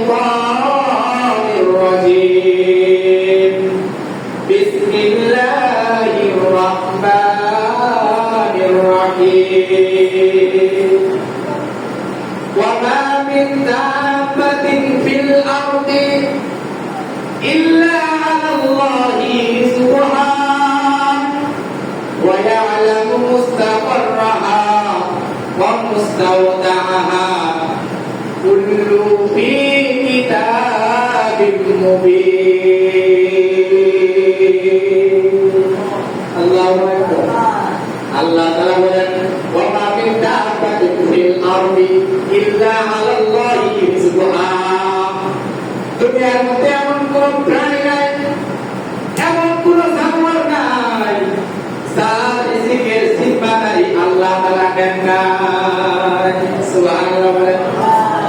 الشيطان الرجيم بسم الله الرحمن الرحيم وما من دابة في الأرض إلا على الله رزقها ويعلم مستقرها ومستودعها كل في كتاب مبين الله أكبر الله تعالى বলেন وما من دابة في الأرض إلا على الله رزقها দুনিয়ার মধ্যে এমন কোন প্রাণী নাই এমন কোন জানোয়ার নাই যার রিজিকের জিম্মাদারি আল্লাহ তাআলা দেন নাই সুবহানাল্লাহ বলেন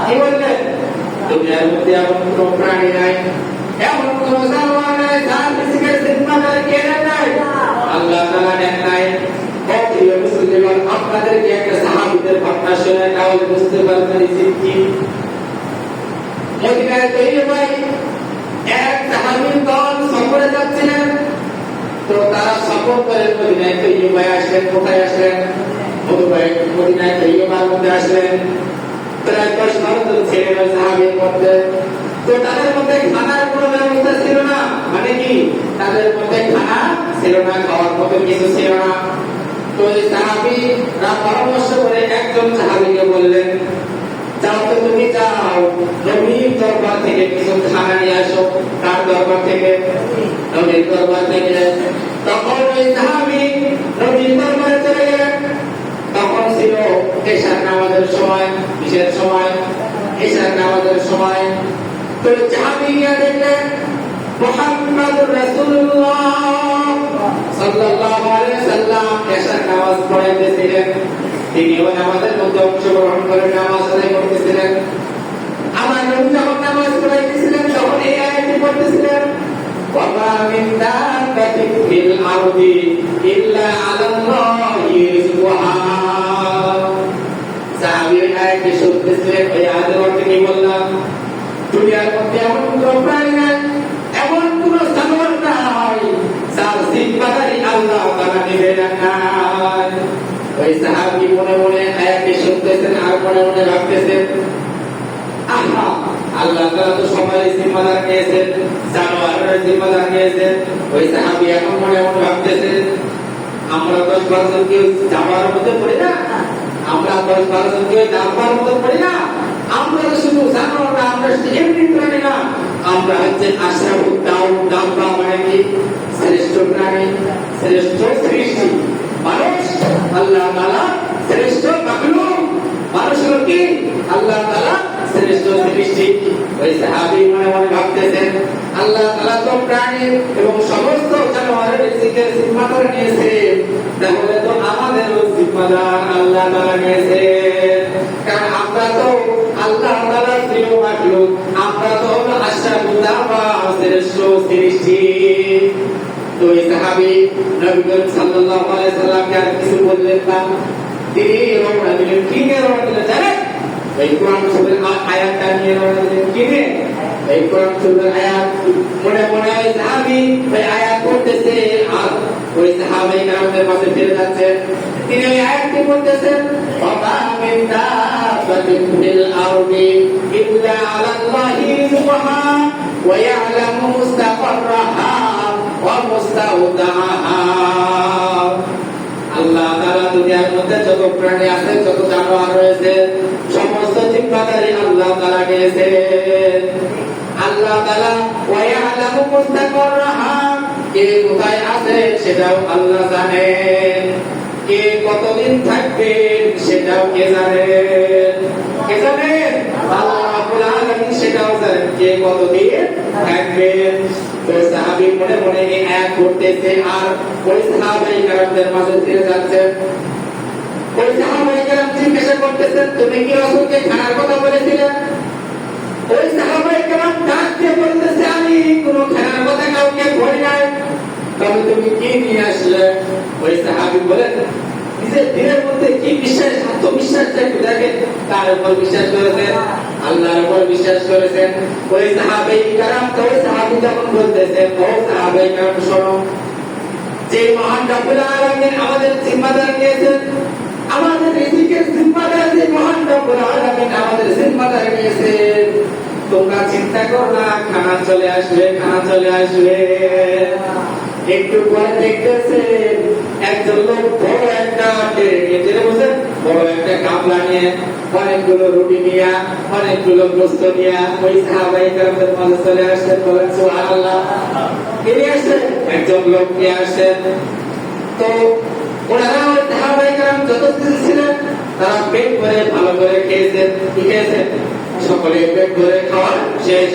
কি বললেন দুনিয়ার মধ্যে এমন কোন প্রাণী নাই এমন কোন জানোয়ার নাই যার রিজিকের জিম্মাদারি কে নেন নাই আল্লাহ তাআলা দেন নাই প্রিয় মুসলিম আপনাদেরকে একটা সাহাবীদের ঘটনা শুনে তাহলে বুঝতে পারবেন রিজিক কি মদিনায় তৈয়বায় এক সাহাবীর দল সফরে যাচ্ছিলেন তো তারা সফর করে মদিনায় তৈয়বায় আসলেন কোথায় আসলেন মদিনায় তৈয়বার মধ্যে আসলেন প্রায় 10-12 জন ছিলেন সাহাবীর মধ্যে তো তাদের মধ্যে খানার কোনো ব্যবস্থা ছিল না মানে কি তাদের মধ্যে খানা ছিল না খাওয়ার মতো কিছু ছিল না তো এই সাহাবীরা পরামর্শ করে একজন সাহাবীকে বললেন যাও তো তুমি যাও নবীর দরবার থেকে কিছু খানা নিয়ে আসো তার দরবার থেকে নবীর দরবার থেকে তখন ওই সাহাবী নবীর দরবারে চলে গেলেন তখন ছিল এশার নামাজের সময় কিসের সময় এশার নামাজের সময় তো সাহাবী গিয়ে দেখলেন মুহাম্মদুর রাসূলুল্লাহ সাল্লাল্লাহু আলাইহি সাল্লাম এশার নামাজ পড়াইতেছিলেন তিনি ওই নামাজের মধ্যে অংশগ্রহণ করে নামাজ আদায় করতেছিলেন আমার নবী যখন নামাজ পড়াইতেছিলেন তখন এই আয়াতটি পড়তেছিলেন ওয়ামা মিন দাব্বাতিন ফিল আরদি ইল্লা আলাল্লাহি রিজকুহা সাহাবী আয়াতটি শুনতেছিলেন ওই আয়াতের অর্থ কি বললাম দুনিয়ার মধ্যে এমন কোনো প্রাণী নাই এমন কোনো জানোয়ার নাই যার জিম্মাদারি আল্লাহ তাআলা নেবেন না ওই সাহাবী মনে মনে আয়াতটি শুনতেছেন আর মনে মনে ভাবতেছেন আহা আল্লাহ তাআলা তো সবারই জিম্মাদার নিয়েছেন জানোয়ারের জিম্মাদার নিয়েছেন ওই সাহাবী এখন মনে মনে ভাবতেছেন আমরা 10-12 জন কেউ জানোয়ারের মধ্যে পড়ি না আমরা 10-12 জন কেউ জানোয়ারের মধ্যে পড়ি না আমরা তো শুধু জানোয়ার না আমরা এমনি প্রাণী না আমরা হচ্ছে আশরাফুদ দাওবা মানে কি শ্রেষ্ঠ প্রাণী শ্রেষ্ঠ সৃষ্টি মানুষ আল্লাহ তাআলা শ্রেষ্ঠ মাখলুক মানুষ হলো কি আল্লাহ তাআলা শ্রেষ্ঠ সৃষ্টি ওই সাহাবী মনে মনে ভাবতেছেন আল্লাহ তাআলা তো প্রাণী এবং সমস্ত জানোয়ারের রিজিকের জিম্মাদার নিয়েছেন তাহলে তো আমাদেরও জিম্মাদার আল্লাহ তাআলা নিয়েছেন কারণ আমরা তো আল্লাহ তাআলার প্রিয় মাখলুক আমরা তো হলো আশরাফুদ দাওবা শ্রেষ্ঠ সৃষ্টি তো এই সাহাবী নবী সাল্লাল্লাহু আলাইহি সাল্লামকে আর কিছু বললেন না তিনি রওনা দিলেন কি নিয়ে রওনা দিলেন জানেন এই কোরআন শরীফের আয়াতটা নিয়ে রওনা দিলেন কি নিয়ে এই কোরআন শরীফের আয়াত মনে মনে ওই সাহাবী ওই আয়াত পড়তেছে আর ওই সাহাবী کرامদের পাশে ফিরে যাচ্ছে তিনি ওই আয়াতটি পড়তেছেন ওয়া মিন দাব্বাতিন ফিল আরদি ইল্লা আলাল্লাহি রিজকুহা ওয়া ইয়ালামু মুস্তাকাররাহা আল্লাহ তাআলা দুনিয়ার মধ্যে যত প্রাণী আছে যত জানোয়ার রয়েছে সমস্ত জিম্মাদারি আল্লাহ তাআলা নিয়েছেন আল্লাহ তাআলা ওয়া ইয়ালামু মুস্তাকাররাহা কে কোথায় আছে সেটাও আল্লাহ জানেন কে কতদিন থাকবেন সেটাও কে জানেন আল্লাহ রাব্বুল আলামিন সেটাও জানেন কে কতদিন থাকবেন তো সাহাবী মনে মনে এই আয়াত পড়তেছে আর ওই সাহাবায়ে কেরামদের মাঝে ফিরে যাচ্ছে ওই সাহাবায়ে কেরাম জিজ্ঞাসা করতেছেন তুমি কি রাসূলকে খানার কথা বলেছিলে ওই সাহাবায়ে কেরাম ডাকতে বলতেছে আমি কোনো খানার কথা কাউকে বলি নাই তবে তুমি কি নিয়ে আসলে ওই সাহাবী বলেন নিজের দিনের মধ্যে কি বিশ্বাস, আত্মবিশ্বাসটা একটু দেখেন। তার উপর বিশ্বাস করেছেন, আল্লাহর উপর বিশ্বাস করেছেন। ওই সাহাবায়ে কিরাম, তো ওই সাহাবী যখন বলতেছেন, ও সাহাবায়ে কিরাম শোনো, যে মহান রব্বুল আলামিন আমাদের জিম্মাদার নিয়েছেন, আমাদের রিজিকের জিম্মাদার যে মহান রব্বুল আলামিন আমাদের জিম্মাদার নিয়েছেন, তোমরা চিন্তা করো না, খানা চলে আসবে, খানা চলে আসবে। একটু পরে দেখতেছেন একজন লোক বড় একটা বড় একটা গামলা নিয়ে, অনেকগুলো রুটি নিয়ে, অনেকগুলো গোস্ত নিয়ে ওই সাহাবায়ে কেরামদের মাঝে চলে আসছেন। বলেন সুবহানাল্লাহ। তিনি আসছেন, একজন লোক নিয়ে আসছেন। তো ওনারা ওই সাহাবায়ে কেরাম যত ছিলেন তারা পেট ভরে ভালো করে খেয়েছেন। কি খেয়েছেন? সকলে পেট ভরে খাওয়া শেষ।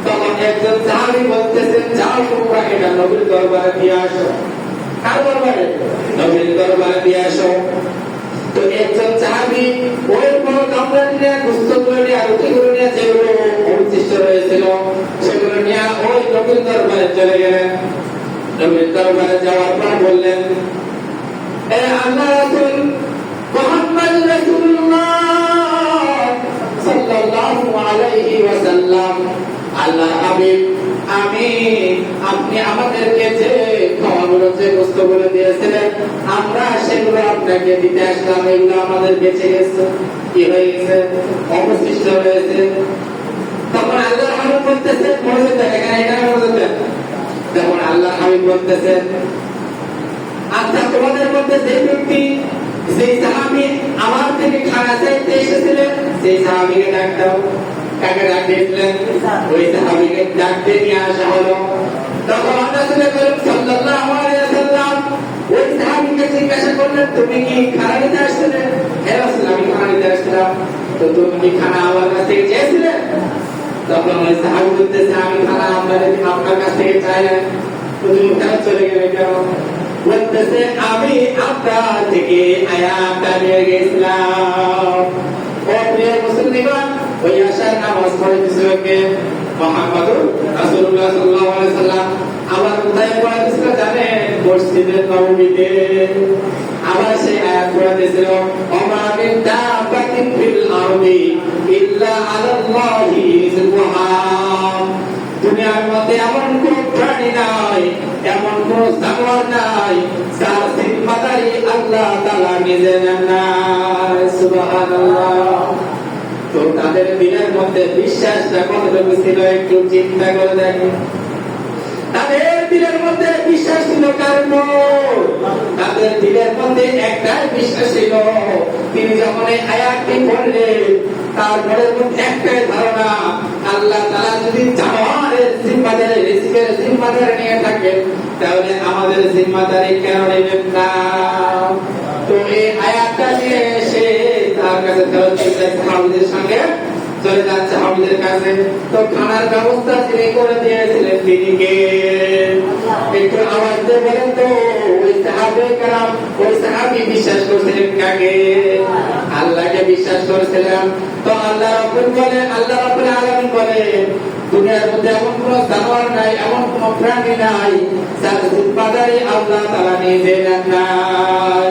তখন একজন সাহাবী বলতেছেন, যাও তোমরা এটা নবীর দরবারে দিয়ে আসো। কার দরবারে? নবীর দরবারে দিয়ে আসো। তো একজন সাহাবী ওই বড় গামলা নিয়ে, গোস্তগুলো নিয়ে, রুটিগুলো নিয়ে, যেগুলো অবশিষ্ট রয়েছিল সেগুলো নিয়ে ওই নবীর দরবারে চলে গেলেন। নবীর দরবারে যাওয়ার পর বললেন, এ আল্লাহ রাসূল মুহাম্মদ রাসূলুল্লাহ সাল্লাল্লাহু আলাইহি ওয়াসাল্লাম, আল্লাহ হাবিব, আপনি আমাদেরকে যে খাওয়াগুলো, যে বস্তুগুলো দিয়েছিলেন, আমরা সেগুলো আপনাকে দিতে আসলাম। এগুলো আমাদের বেঁচে গেছে, কি হয়ে গেছে, অবশিষ্ট রয়েছে। তখন আল্লাহ হাবিব বলতেছেন, মনোযোগ দেন এখানে, এখানে মনোযোগ দেন। তখন আল্লাহ হাবিব বলতেছেন, আচ্ছা তোমাদের মধ্যে যে ব্যক্তি, যে সাহাবী আমার থেকে খানা চাইতে এসেছিলেন, সেই সাহাবীকে ডাক দাও। কাকে ডাক দিয়েছিলেন? ওই সাহাবীকে ডাক দিয়ে নিয়ে আসা হলো। তখন রাসূল সাল্লাল্লাহু আলাইহি ওয়াসাল্লাম ওই সাহাবীকে জিজ্ঞাসা করলেন, তুমি কি খানা নিতে আসছিলে? হ্যাঁ রাসূল, আমি খানা নিতে আসছিলাম। তো তুমি কি খানা আমার কাছ থেকে চেয়েছিলে? তখন ওই সাহাবী বলতেছে, আমি খানা আপনার কাছ থেকে চাই না। তুমি কেন চলে গেলে, কেন? বলতেছে, আমি আপনার থেকে আয়াতটা নিয়ে গেছিলাম। ও প্রিয় মুসলিমান, ওই আশার নামাজ পড়েছিল কে? মুহাম্মদুর রাসূলুল্লাহ সাল্লাল্লাহু আলাইহি ওয়াসাল্লাম। আবার কোথায় পড়েছিল জানেন? মসজিদে নববীতে। আবার সেই আয়াত পড়েছিল, ওমা মিন দাব্বাতিন ফিল আরদি ইল্লা আলাল্লাহি রিজকুহা। দুনিয়ার মধ্যে এমন কোন প্রাণী নাই, এমন কোন জানোয়ার নাই যার জিম্মাদারি আল্লাহ তাআলা নিজে নেন না। সুবহানাল্লাহ। তো তাদের দিলের মধ্যে বিশ্বাসটা কতটুকু ছিল একটু চিন্তা করে দেখেন। তাদের দিলের মধ্যে বিশ্বাস ছিল কার উপর? তাদের দিলের মধ্যে একটাই বিশ্বাস ছিল, তিনি যখন এই আয়াতটি পড়লেন তার মনের মধ্যে একটাই ধারণা, আল্লাহ তাআলা যদি জানোয়ারের জিম্মাদারি, রিজিকের জিম্মাদারি নিয়ে থাকেন, তাহলে আমাদের জিম্মাদারি কেন নেবেন না? তো এই আয়াতটা নিয়ে এসে তার কাছে সাহাবীদের সঙ্গে চলে যাচ্ছে, সাহাবীদের কাছে। তো খানার ব্যবস্থা তিনি করে দিয়েছিলেন, তিনি কে? একটু আওয়াজ দিয়ে বলেন তো। ওই সাহাবায়ে কেরাম, ওই সাহাবী বিশ্বাস করছিলেন কাকে? আল্লাহকে বিশ্বাস করেছিলেন। তো আল্লাহ রাব্বুল বলেন, আল্লাহ রাব্বুল আলামিন বলেন, দুনিয়ার মধ্যে এমন কোন জানোয়ার নাই, এমন কোন প্রাণী নাই যার জিম্মাদারি আল্লাহ তাআলা নিজে নেন নাই।